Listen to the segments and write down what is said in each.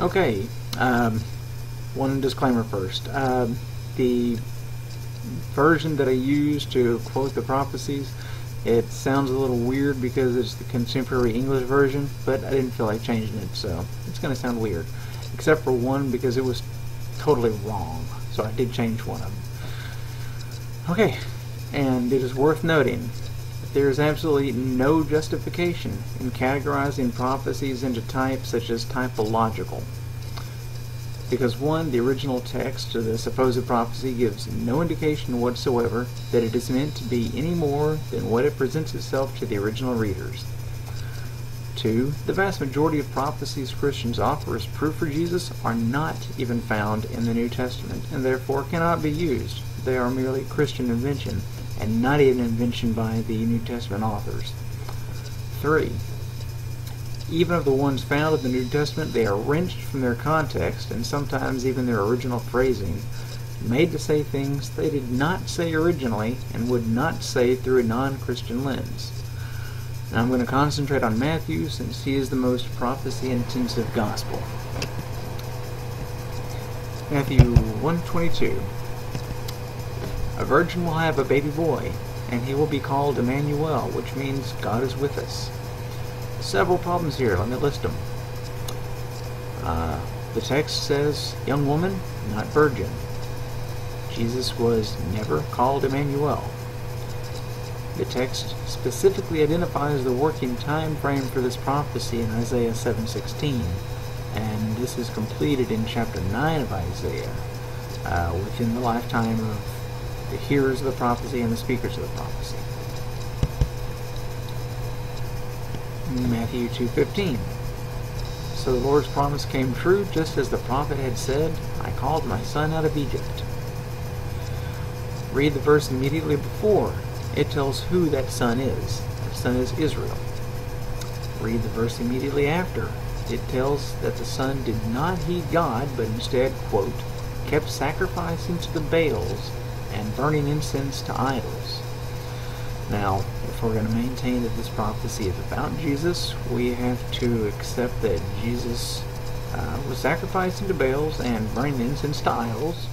Okay, one disclaimer first. The version that I use to quote the prophecies, it sounds a little weird because it's the contemporary English version, but I didn't feel like changing it, so it's going to sound weird. Except for one, because it was totally wrong, so I did change one of them. Okay, and it is worth noting that there is absolutely no justification in categorizing prophecies into types such as typological. Because one, the original text of the supposed prophecy gives no indication whatsoever that it is meant to be any more than what it presents itself to the original readers. Two, the vast majority of prophecies Christians offer as proof for Jesus are not even found in the New Testament, and therefore cannot be used. They are merely Christian invention, and not even an invention by the New Testament authors. Three, even of the ones found in the New Testament, they are wrenched from their context, and sometimes even their original phrasing, made to say things they did not say originally, and would not say through a non-Christian lens. Now I'm going to concentrate on Matthew, since he is the most prophecy-intensive gospel. Matthew 1:22. A virgin will have a baby boy, and he will be called Emmanuel, which means God is with us. Several problems here. Let me list them. The text says, young woman, not virgin. Jesus was never called Emmanuel. The text specifically identifies the working time frame for this prophecy in Isaiah 7:16, and this is completed in chapter 9 of Isaiah, within the lifetime of the hearers of the prophecy and the speakers of the prophecy. Matthew 2:15. So the Lord's promise came true, just as the prophet had said, I called my son out of Egypt. Read the verse immediately before. It tells who that son is. That son is Israel. Read the verse immediately after. It tells that the son did not heed God, but instead, quote, kept sacrificing to the Baals and burning incense to idols. Now, if we're going to maintain that this prophecy is about Jesus, we have to accept that Jesus was sacrificing to Baals and burning incense to idols,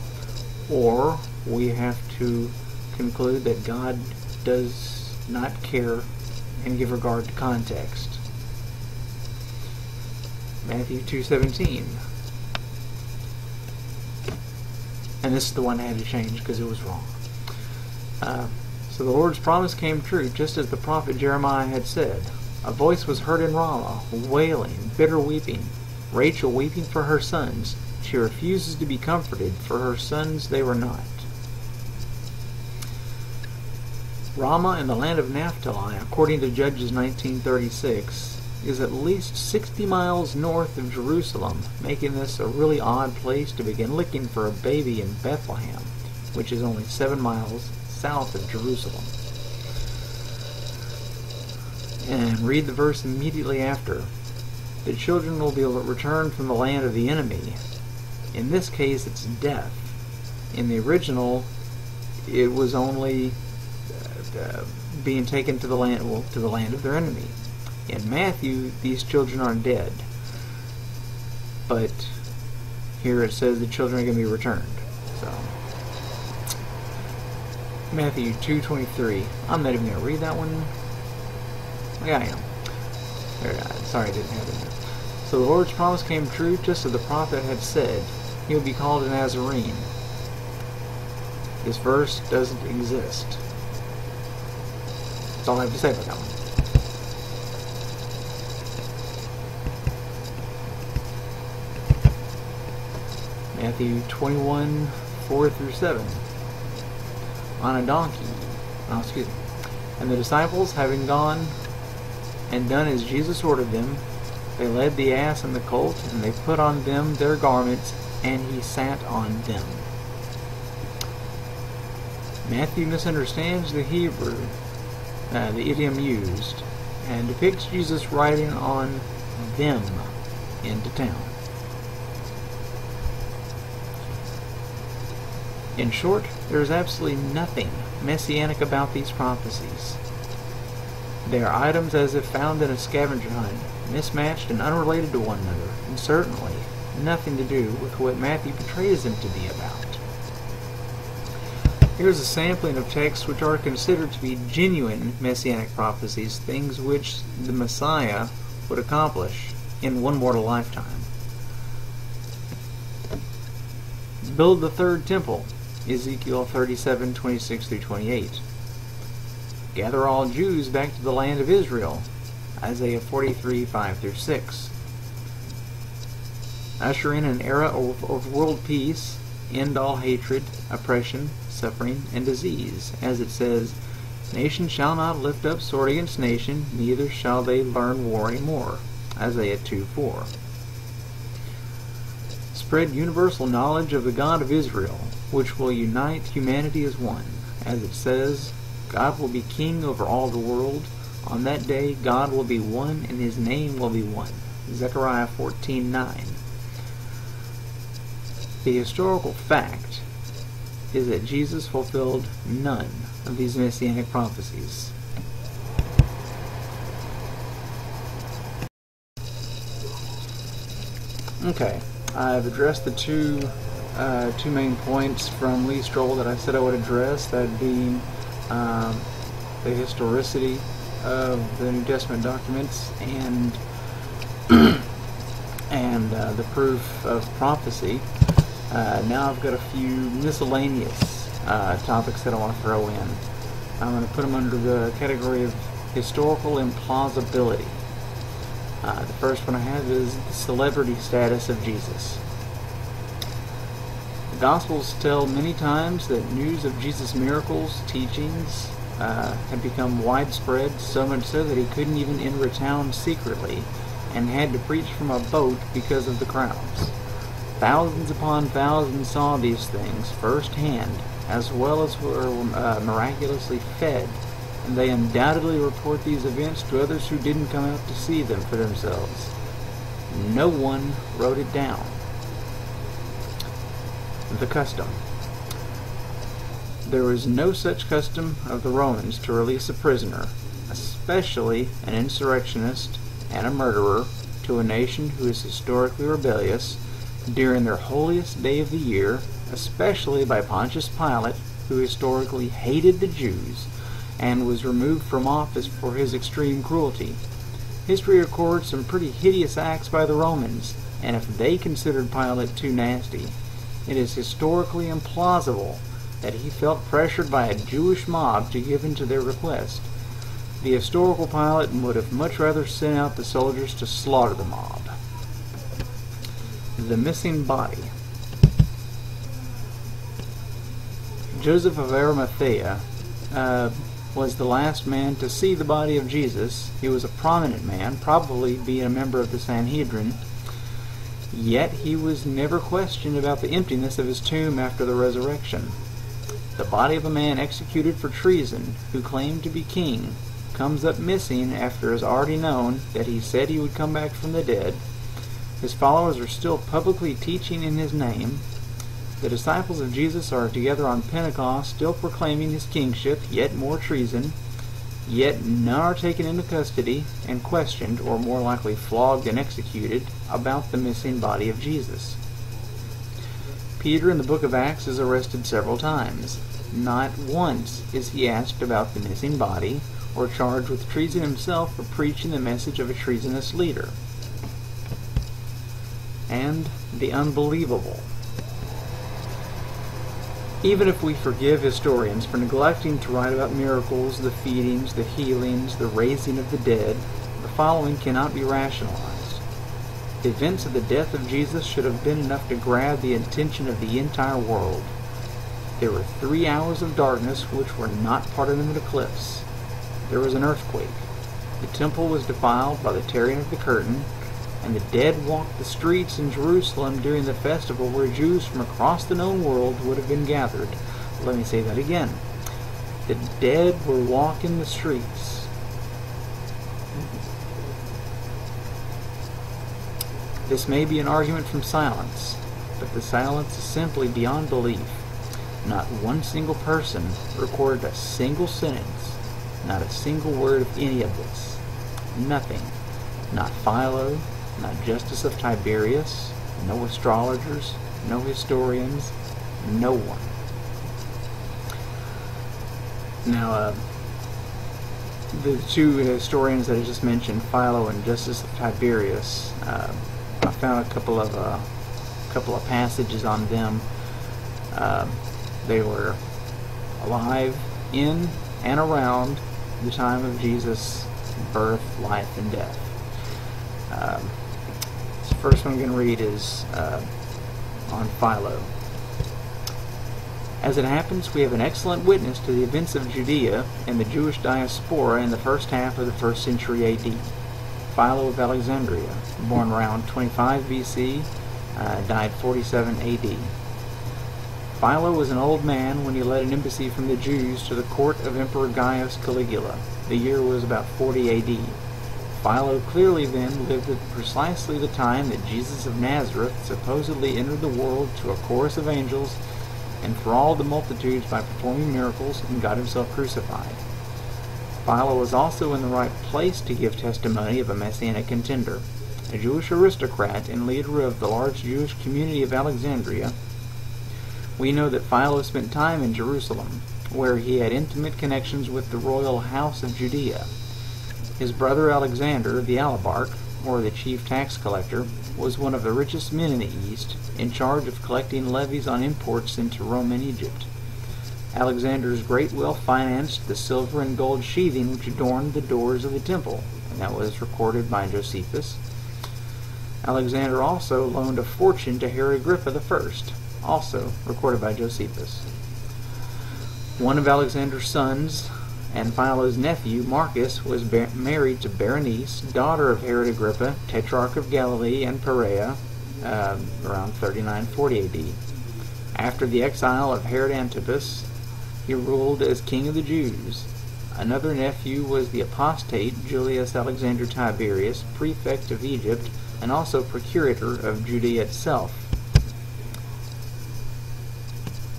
or we have to conclude that God does not care and give regard to context. Matthew 2:17. And this is the one I had to change because it was wrong. So the Lord's promise came true, just as the prophet Jeremiah had said. A voice was heard in Ramah, wailing, bitter weeping, Rachel weeping for her sons. She refuses to be comforted, for her sons they were not. Ramah in the land of Naphtali, according to Judges 19:36, is at least 60 miles north of Jerusalem, making this a really odd place to begin looking for a baby in Bethlehem, which is only 7 miles south of Jerusalem. And read the verse immediately after. The children will be returned from the land of the enemy. In this case, it's death. In the original, it was only being taken to the land, to the land of their enemy. In Matthew, these children are dead. But here it says the children are going to be returned. So Matthew 2:23. I'm not even going to read that one. Yeah, I am. Sorry, I didn't have it there. So the Lord's promise came true, just as the prophet had said. He will be called a Nazarene. This verse doesn't exist. That's all I have to say about that one. Matthew 21:4-7. On a donkey. And the disciples, having gone and done as Jesus ordered them, they led the ass and the colt, and they put on them their garments, and he sat on them. Matthew misunderstands the Hebrew, the idiom used, and depicts Jesus riding on them into town. In short, there is absolutely nothing messianic about these prophecies. They are items as if found in a scavenger hunt, mismatched and unrelated to one another, and certainly nothing to do with what Matthew portrays him to be about. Here's a sampling of texts which are considered to be genuine messianic prophecies, things which the Messiah would accomplish in one mortal lifetime. Build the third temple, Ezekiel 37:26-28. Gather all Jews back to the land of Israel, Isaiah 43:5-6. Usher in an era of world peace, end all hatred, oppression, suffering, and disease, as it says, "Nation shall not lift up sword against nation, neither shall they learn war any more," Isaiah 2:4. Spread universal knowledge of the God of Israel, which will unite humanity as one, as it says, "God will be king over all the world. On that day God will be one, and his name will be one," Zechariah 14:9. The historical fact is that Jesus fulfilled none of these messianic prophecies. Okay, I've addressed the two main points from Lee Strobel that I said I would address, that being the historicity of the New Testament documents and the proof of prophecy. Now I've got a few miscellaneous topics that I want to throw in. I'm going to put them under the category of historical implausibility. The first one I have is the celebrity status of Jesus. The Gospels tell many times that news of Jesus' miracles, teachings, had become widespread, so much so that he couldn't even enter a town secretly and had to preach from a boat because of the crowds. Thousands upon thousands saw these things firsthand, as well as were miraculously fed, and they undoubtedly report these events to others who didn't come out to see them for themselves. No one wrote it down. The custom. There was no such custom of the Romans to release a prisoner, especially an insurrectionist and a murderer, to a nation who is historically rebellious, during their holiest day of the year, especially by Pontius Pilate, who historically hated the Jews and was removed from office for his extreme cruelty. History records some pretty hideous acts by the Romans, and if they considered Pilate too nasty, it is historically implausible that he felt pressured by a Jewish mob to give in to their request. The historical Pilate would have much rather sent out the soldiers to slaughter the mob. The missing body. Joseph of Arimathea was the last man to see the body of Jesus. He was a prominent man, probably being a member of the Sanhedrin, yet he was never questioned about the emptiness of his tomb after the resurrection. The body of a man executed for treason, who claimed to be king, comes up missing after it is already known that he said he would come back from the dead. His followers are still publicly teaching in his name. The disciples of Jesus are together on Pentecost, still proclaiming his kingship, yet more treason. Yet none are taken into custody and questioned, or more likely flogged and executed, about the missing body of Jesus. Peter in the book of Acts is arrested several times. Not once is he asked about the missing body, or charged with treason himself for preaching the message of a treasonous leader. And the unbelievable. Even if we forgive historians for neglecting to write about miracles, the feedings, the healings, the raising of the dead, the following cannot be rationalized. The events of the death of Jesus should have been enough to grab the attention of the entire world. There were 3 hours of darkness which were not parted into the cliffs. There was an earthquake. The temple was defiled by the tearing of the curtain, and the dead walked the streets in Jerusalem during the festival where Jews from across the known world would have been gathered. Let me say that again. The dead were walking the streets. This may be an argument from silence, but the silence is simply beyond belief. Not one single person recorded a single sentence, not a single word of any of this. Nothing. Not Philo, not Justice of Tiberius, no astrologers, no historians, no one. Now, the two historians that I just mentioned, Philo and Justus of Tiberius, I found a couple of passages on them. They were alive in and around the time of Jesus' birth, life, and death. The first one I'm going to read is on Philo. As it happens, we have an excellent witness to the events of Judea and the Jewish diaspora in the first half of the 1st century A.D. Philo of Alexandria, born around 25 B.C., died 47 A.D. Philo was an old man when he led an embassy from the Jews to the court of Emperor Gaius Caligula. The year was about 40 A.D. Philo clearly then lived at precisely the time that Jesus of Nazareth supposedly entered the world to a chorus of angels, enthralled the multitudes by performing miracles, and got himself crucified. Philo was also in the right place to give testimony of a messianic contender. A Jewish aristocrat and leader of the large Jewish community of Alexandria, we know that Philo spent time in Jerusalem, where he had intimate connections with the royal house of Judea. His brother Alexander, the Alabarch, or the chief tax collector, was one of the richest men in the East, in charge of collecting levies on imports into Roman Egypt. Alexander's great wealth financed the silver and gold sheathing which adorned the doors of the temple, and that was recorded by Josephus. Alexander also loaned a fortune to Herod Agrippa I, also recorded by Josephus. One of Alexander's sons, and Philo's nephew, Marcus, was married to Berenice, daughter of Herod Agrippa, Tetrarch of Galilee and Perea, around 39-40 A.D. After the exile of Herod Antipas, he ruled as king of the Jews. Another nephew was the apostate Julius Alexander Tiberius, prefect of Egypt, and also procurator of Judea itself.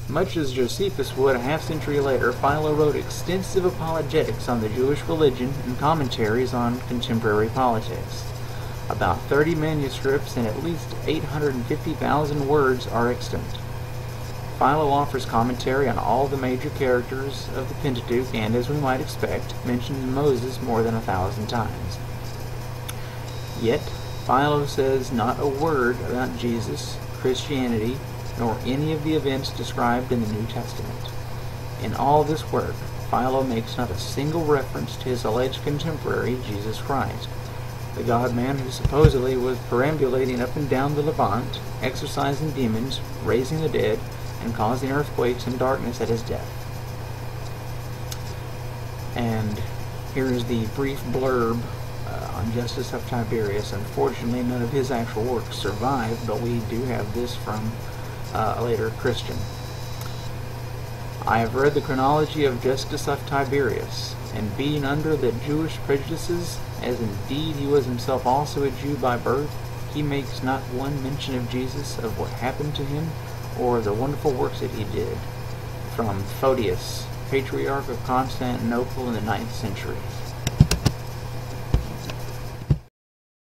Much as Josephus would a half-century later, Philo wrote extensive apologetics on the Jewish religion and commentaries on contemporary politics. About 30 manuscripts and at least 850,000 words are extant. Philo offers commentary on all the major characters of the Pentateuch and, as we might expect, mentions Moses more than 1,000 times. Yet, Philo says not a word about Jesus, Christianity, nor any of the events described in the New Testament. In all this work, Philo makes not a single reference to his alleged contemporary, Jesus Christ, the God-man who supposedly was perambulating up and down the Levant, exorcising demons, raising the dead, and causing earthquakes and darkness at his death. And here is the brief blurb on Justus of Tiberius. Unfortunately, none of his actual works survive, but we do have this from a later Christian. I have read the chronology of Justus of Tiberius, and being under the Jewish prejudices, as indeed he was himself also a Jew by birth, he makes not one mention of Jesus, of what happened to him, or the wonderful works that he did. From Photius, Patriarch of Constantinople in the 9th century.